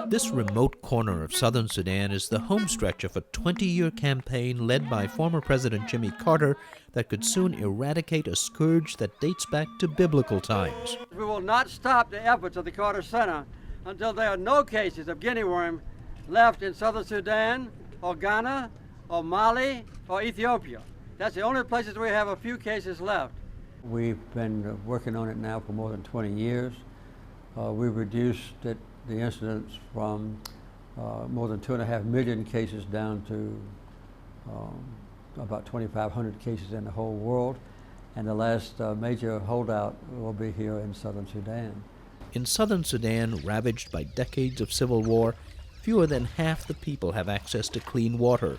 This remote corner of southern Sudan is the homestretch of a 20-year campaign led by former President Jimmy Carter that could soon eradicate a scourge that dates back to biblical times. We will not stop the efforts of the Carter Center until there are no cases of guinea worm left in southern Sudan or Ghana or Mali or Ethiopia. That's the only places we have a few cases left. We've been working on it now for more than 20 years. We've reduced the incidence from more than 2.5 million cases down to about 2,500 cases in the whole world. And the last major holdout will be here in southern Sudan. In southern Sudan, ravaged by decades of civil war, fewer than half the people have access to clean water.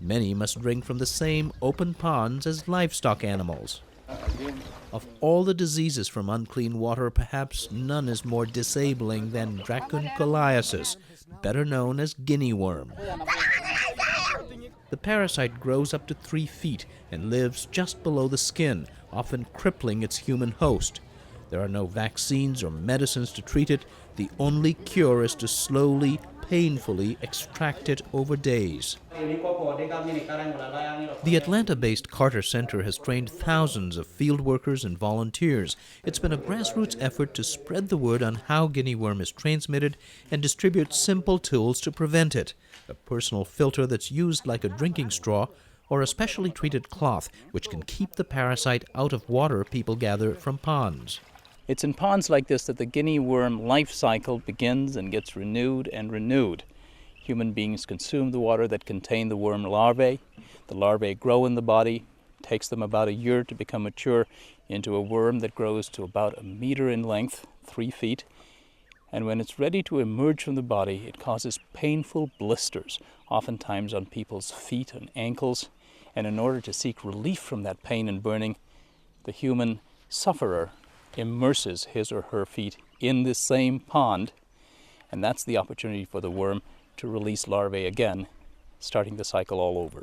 Many must drink from the same open ponds as livestock animals. Of all the diseases from unclean water, perhaps none is more disabling than dracunculiasis, better known as guinea worm. The parasite grows up to 3 feet and lives just below the skin, often crippling its human host. There are no vaccines or medicines to treat it. The only cure is to slowly, painfully extract it over days. The Atlanta-based Carter Center has trained thousands of field workers and volunteers. It's been a grassroots effort to spread the word on how guinea worm is transmitted and distribute simple tools to prevent it. A personal filter that's used like a drinking straw, or a specially treated cloth which can keep the parasite out of water people gather from ponds. It's in ponds like this that the guinea worm life cycle begins and gets renewed and renewed. Human beings consume the water that contain the worm larvae. The larvae grow in the body. It takes them about a year to become mature into a worm that grows to about 1 meter in length, 3 feet. And when it's ready to emerge from the body, it causes painful blisters, oftentimes on people's feet and ankles. And in order to seek relief from that pain and burning, the human sufferer immerses his or her feet in this same pond, and that's the opportunity for the worm to release larvae again, starting the cycle all over.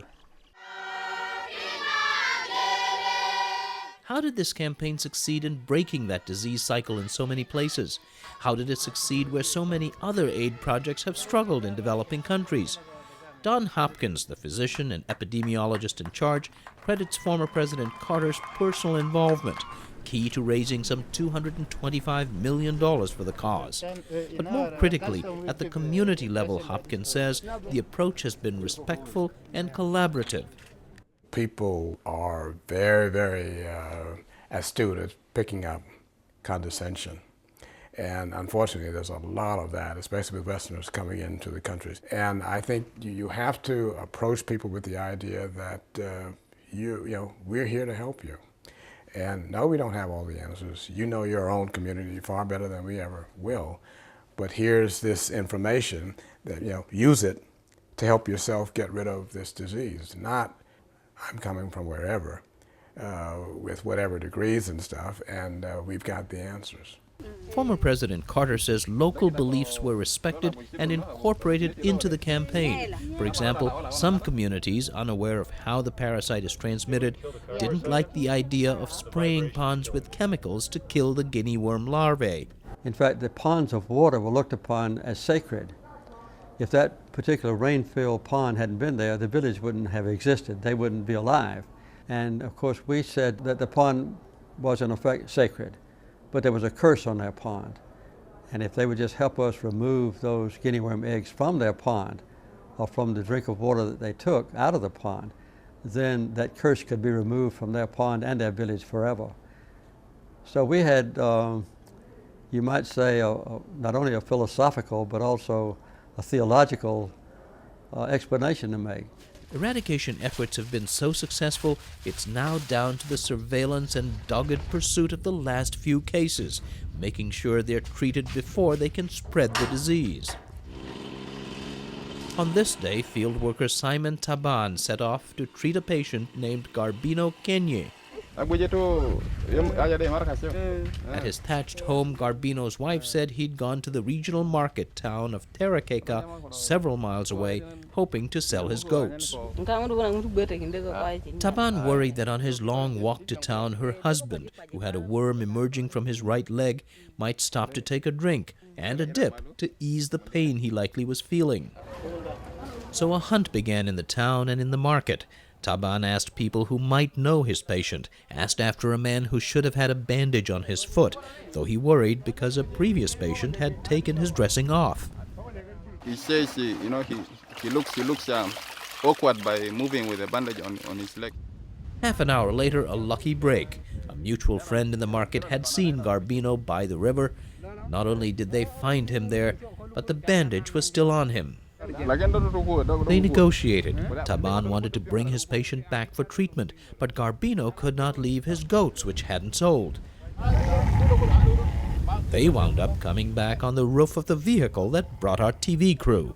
How did this campaign succeed in breaking that disease cycle in so many places? How did it succeed where so many other aid projects have struggled in developing countries? Don Hopkins, the physician and epidemiologist in charge, credits former President Carter's personal involvement, key to raising some $225 million for the cause. But more critically, at the community level, Hopkins says, the approach has been respectful and collaborative. People are very, very astute at picking up condescension. And unfortunately, there's a lot of that, especially with Westerners coming into the countries. And I think you have to approach people with the idea that we're here to help you. And no, we don't have all the answers. You know your own community far better than we ever will. But here's this information that, use it to help yourself get rid of this disease. Not, I'm coming from wherever, with whatever degrees and stuff, and we've got the answers. Former President Carter says local beliefs were respected and incorporated into the campaign. For example, some communities, unaware of how the parasite is transmitted, didn't like the idea of spraying ponds with chemicals to kill the guinea worm larvae. In fact, the ponds of water were looked upon as sacred. If that particular rain-filled pond hadn't been there, the village wouldn't have existed. They wouldn't be alive. And of course, we said that the pond was in effect sacred, but there was a curse on that pond. And if they would just help us remove those guinea worm eggs from their pond or from the drink of water that they took out of the pond, then that curse could be removed from their pond and their village forever. So we had, you might say, not only a philosophical but also a theological explanation to make. Eradication efforts have been so successful, it's now down to the surveillance and dogged pursuit of the last few cases, making sure they're treated before they can spread the disease. On this day, field worker Simon Taban set off to treat a patient named Garbino Kenye. At his thatched home, Garbino's wife said he'd gone to the regional market town of Eradication, several miles away, hoping to sell his goats. Taban worried that on his long walk to town, her husband, who had a worm emerging from his right leg, might stop to take a drink and a dip to ease the pain he likely was feeling. So a hunt began in the town and in the market. Taban asked people who might know his patient, asked after a man who should have had a bandage on his foot, though he worried because a previous patient had taken his dressing off. He says, he looks awkward by moving with a bandage on his leg. Half an hour later, a lucky break. A mutual friend in the market had seen Garbino by the river. Not only did they find him there, but the bandage was still on him. They negotiated. Taban wanted to bring his patient back for treatment, but Garbino could not leave his goats, which hadn't sold. They wound up coming back on the roof of the vehicle that brought our TV crew.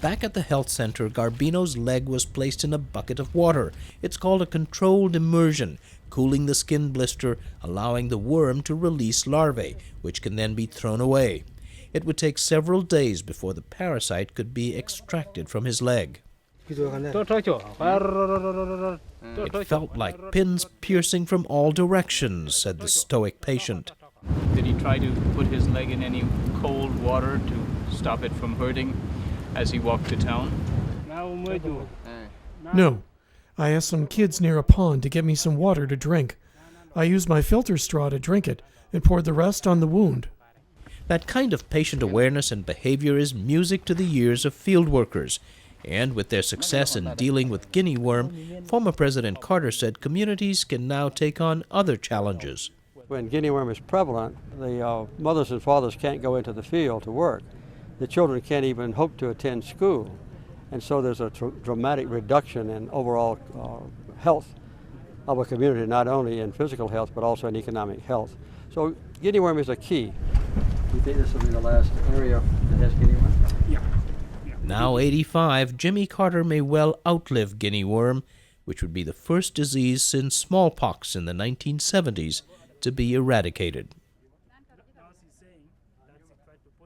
Back at the health center, Garbino's leg was placed in a bucket of water. It's called a controlled immersion, cooling the skin blister, allowing the worm to release larvae, which can then be thrown away. It would take several days before the parasite could be extracted from his leg. It felt like pins piercing from all directions, said the stoic patient. Did he try to put his leg in any cold water to stop it from hurting as he walked to town? No. I asked some kids near a pond to get me some water to drink. I used my filter straw to drink it and poured the rest on the wound. That kind of patient awareness and behavior is music to the ears of field workers. And with their success in dealing with guinea worm, former President Carter said communities can now take on other challenges. When guinea worm is prevalent, the mothers and fathers can't go into the field to work. The children can't even hope to attend school. And so there's a dramatic reduction in overall health of a community, not only in physical health, but also in economic health. So guinea worm is a key. You think this will be the last area that has guinea worm? Yeah. Now 85, Jimmy Carter may well outlive guinea worm, which would be the first disease since smallpox in the 1970s to be eradicated.